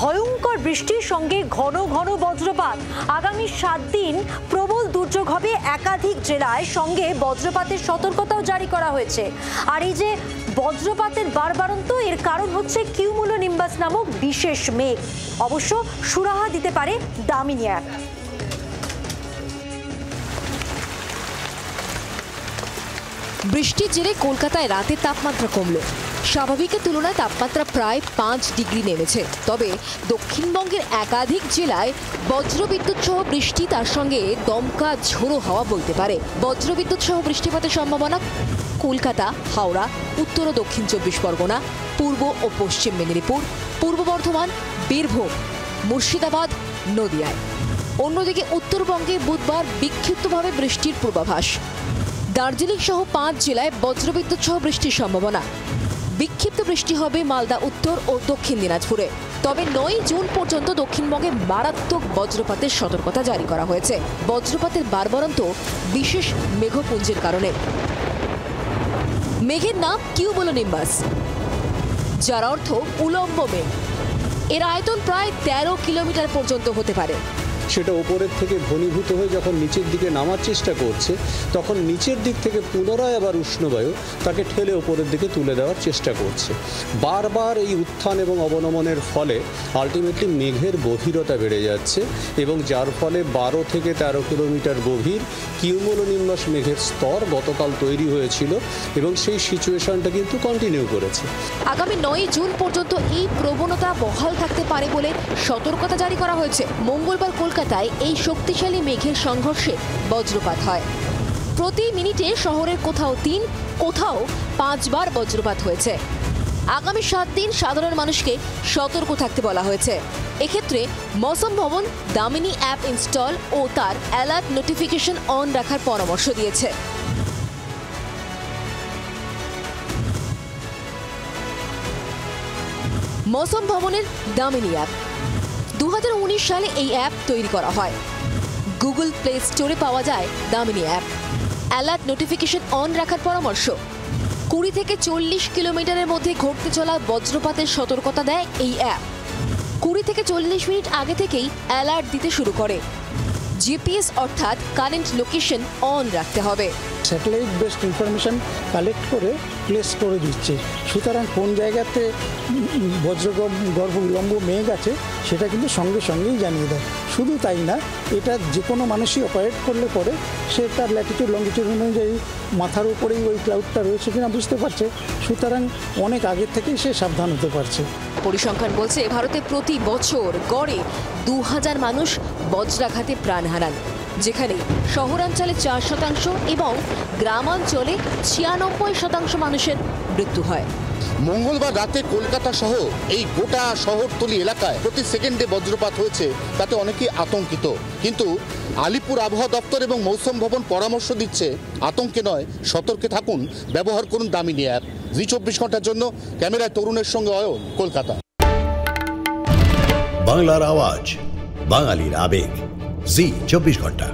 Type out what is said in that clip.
ভয়ঙ্কর বৃষ্টির সঙ্গে ঘন ঘন বজ্রপাত। আগামী 7 দিন প্রবল দুর্যোগ হবে একাধিক জেলায়, সঙ্গে বজ্রপাতের সতর্কতাও জারি করা হয়েছে। আর এই যে বজ্রপাতের বাড়বাড়ন্ত, এর কারণ হচ্ছে কিউমুলোনিম্বাস নামক বিশেষ মেঘ। অবশ্য সুরাহা দিতে পারে দামিনী অ্যাপ। বৃষ্টির জেরে কলকাতায় রাতে তাপমাত্রা কমল। স্বাভাবিকের তুলনায় তাপমাত্রা প্রায় 5 ডিগ্রি নেমেছে। তবে দক্ষিণবঙ্গের একাধিক জেলায় বজ্রবিদ্যুৎ সহ বৃষ্টি, তার সঙ্গে দমকা ঝোড়ো হাওয়া বইতে পারে। বজ্রবিদ্যুৎ সহ বৃষ্টিপাতের সম্ভাবনা কলকাতা, হাওড়া, উত্তর ও দক্ষিণ 24 পরগনা, পূর্ব ও পশ্চিম মেদিনীপুর, পূর্ব বর্ধমান, বীরভূম, মুর্শিদাবাদ, নদিয়ায়। অন্যদিকে উত্তরবঙ্গে বুধবার বিক্ষিপ্তভাবে বৃষ্টির পূর্বাভাস। দার্জিলিং সহ 5 জেলায় বজ্রবিদ্যুৎ সহ বৃষ্টির সম্ভাবনা। বিক্ষিপ্ত বৃষ্টি হবে মালদা, উত্তর ও দক্ষিণ দিনাজপুরে। তবে 9 জুন পর্যন্ত দক্ষিণবঙ্গে মারাত্মক বজ্রপাতের সতর্কতা জারি করা হয়েছে। বজ্রপাতের বাড়বাড়ন্ত বিশেষ মেঘপুঞ্জের কারণে। মেঘের নাম কিউমুলোনিম্বাস, যার অর্থ উলম্ব মেঘ। এর আয়তন প্রায় 13 কিলোমিটার পর্যন্ত হতে পারে। সেটা উপরের থেকে ঘনীভূত হয়ে যখন নিচের দিকে নামার চেষ্টা করছে, তখন নিচের দিক থেকে পুনরায় আবার উষ্ণবায়ু তাকে ঠেলে উপরের দিকে তুলে দেওয়ার চেষ্টা করছে। বারবার এই উত্থান এবং অবনমনের ফলে আলটিমেটলি মেঘের গভীরতা বেড়ে যাচ্ছে, এবং যার ফলে 12 থেকে 13 কিলোমিটার গভীর কিউমুলোনিম্বাস মেঘের স্তর গতকাল তৈরি হয়েছিল, এবং সেই সিচুয়েশনটা কিন্তু কন্টিনিউ করেছে। আগামী 9 জুন পর্যন্ত এই প্রবণতা বহাল থাকতে পারে বলে সতর্কতা জারি করা হয়েছে। মঙ্গলবার কলকাতায় এই শক্তিশালী মেঘের সংঘর্ষে বজ্রপাত হয়। প্রতি মিনিটে শহরের কোথাও 3, কোথাও 5 বার বজ্রপাত হয়েছে। আগামী 7 দিন সাধারণ মানুষকে সতর্ক থাকতে বলা হয়েছে। এক্ষেত্রে মৌসম ভবন দামিনী অ্যাপ ইনস্টল ও তার অ্যালার্ট নোটিফিকেশন অন রাখার পরামর্শ দিয়েছে। মৌসম ভবনের দামিনী অ্যাপ 2019 সালে এই অ্যাপ তৈরি করা হয়। গুগল প্লে স্টোরে পাওয়া যায় Damini app. Alert notification on রাখার পরামর্শ। 20 থেকে 40 কিলোমিটারের মধ্যে ঘটতে চলা বজ্রপাতের সতর্কতা দেয় এই অ্যাপ। 20 থেকে 40 মিনিট আগে থেকেই অ্যালার্ট দিতে শুরু করে। জিপিএস অর্থাৎ কারেন্ট লোকেশন অন রাখতে হবে। স্যাটেলাইট বেসড ইনফরমেশন কালেক্ট করে প্লেস করে দিচ্ছে, সুতরাং কোন জায়গাতে বজ্রগর্ভ উলম্ব মেঘ আছে সেটা কিন্তু সঙ্গে সঙ্গেই জানিয়ে দেয়। শুধু তাই না, এটা যে কোনো মানুষই অপারেট করলে পরে সে তার ল্যাটিটিউড লঙ্গিটিউড অনুযায়ী মাথার উপরেই ওই ক্লাউডটা রয়েছে কিনা বুঝতে পারছে, সুতরাং অনেক আগের থেকেই সে সাবধান হতে পারছে। পরিসংখ্যান বলছে ভারতে প্রতি বছর গড়ে 2000 মানুষ বজ্রাঘাতে প্রাণ হারান, যেখানে শহরাঞ্চলে 4% এবং গ্রামাঞ্চলে 96% মানুষের মৃত্যু হয়। মঙ্গলবার রাতে কলকাতা সহ এই গোটা শহরতলি এলাকায় প্রতি সেকেন্ডে বজ্রপাত হয়েছে, তাতে অনেকেই আতঙ্কিত। কিন্তু আলিপুর আবহাওয়া দপ্তর এবং মৌসুম ভবন পরামর্শ দিচ্ছে, আতঙ্কে নয়, সতর্কে থাকুন, ব্যবহার করুন দামিনী অ্যাপ। জি 24 ঘন্টার জন্য ক্যামেরায় তরুণের সঙ্গে অয়ন, কলকাতা। বাংলার আওয়াজ, বাঙালির আবেগ, জি 24 ঘন্টা।